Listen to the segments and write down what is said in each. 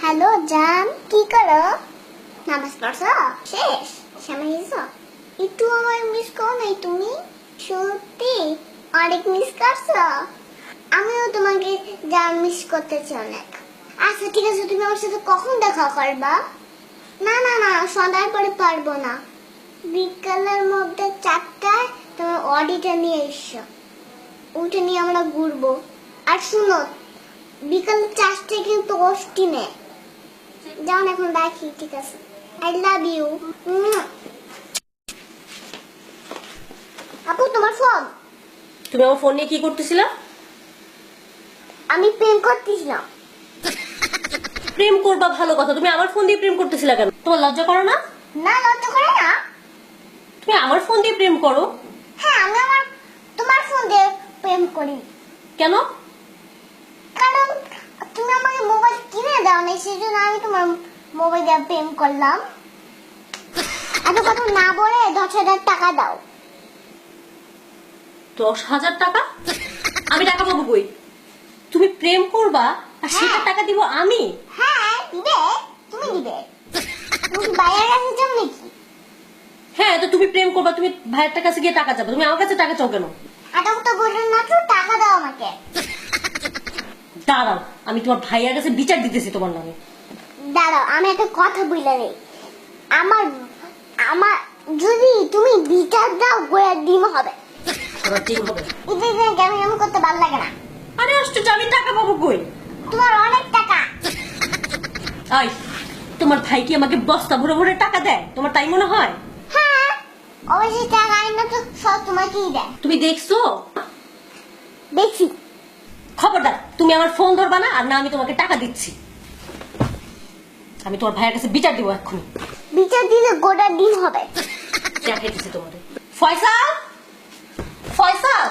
Hello জান, কি করো? নামাজ পড়ছো? শেষ সময় হয়েছো? একটু আমার মিস করো নাই তুমি? সত্যি অনেক মিস করছো। আমিও তোমাকে জান মিস করতেছি অনেক। আচ্ছা ঠিক আছে, তুমি আমার সাথে কখন দেখা করবা? না না না, সন্ধ্যার পরে পারবো না। বিকালের মধ্যে 4টায় তোমার অডিটা নিয়ে এসো, ওটা নিয়ে আমরা ঘুরবো। আর শুনো, বিকাল 4টায় কিন্তু অস্টিনে যাও না, এখন রাখি, ঠিক আছে? I love you. আপু তোমার ফোন। তুমি আমার ফোন নিয়ে কি করতেছিলা? আমি প্রেম করতেছিলাম। প্রেম করবা ভালো কথা, তুমি আমার ফোন দিয়ে প্রেম করতেছিলা কেন? তোমার লজ্জা করো না? না, লজ্জা করে না। তুমি আমার ফোন দিয়ে প্রেম করো? হ্যাঁ, আমি তোমার ফোন দিয়ে প্রেম করি। কেন? কারণ তুমি আমাকে মোবাইল কিনে দাও না, সেই জন্য আমি তোমার মোবাইল দিয়ে প্রেম করলাম। এত কথা না বলে 10,000 টাকা দাও। 10,000 টাকা? আমি টাকা পাবো কই? তুমি প্রেম করবা আর সেটা টাকা দিব আমি? হ্যাঁ দিবে, তুমি দিবে। তুমি বাইরের কাছে যাও নাকি? হ্যাঁ, তো তুমি প্রেম করবা, তুমি ভাইয়ের কাছে গিয়ে টাকা চাবো, তুমি আমার কাছে টাকা চাও কেন? এটা তো বললেন না, তো টাকা দাও আমাকে। দাঁড়াও, আমি তোমার ভাইয়ের কাছে বিচার দিতেছি তোমার নামে। দাঁড়াও, আমি একটা কথা বলে নেই। আমার আমার যদি তুমি বিচার দাও, গোয়া ডিম হবে। তোমার ঠিক হবে। এটা কেমন কেমন করতে ভালো লাগে না। আরে আশ্চর্য, আমি টাকা পাবো কই? তোমার অনেক টাকা। আই, তোমার ভাই কি আমাকে বস্তা ভরে ভরে টাকা দেয়? তোমার তাই মনে হয়? হ্যাঁ, অবশ্যই টাকা আইনা তো সব তোমাকেই দেয়। তুমি দেখছো? দেখছি। খবরদার, তুমি আমার ফোন ধরবা না, আর না আমি তোমাকে টাকা দিচ্ছি। আমি তোমার ভাইয়ের কাছে বিচার দিব এক্ষুনি। বিচার দিলে গোটা ডিম হবে। দেখাইতেছি তোমাদের। ফয়সাল, ফয়সাল,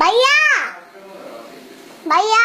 ভাইয়া, ভাইয়া।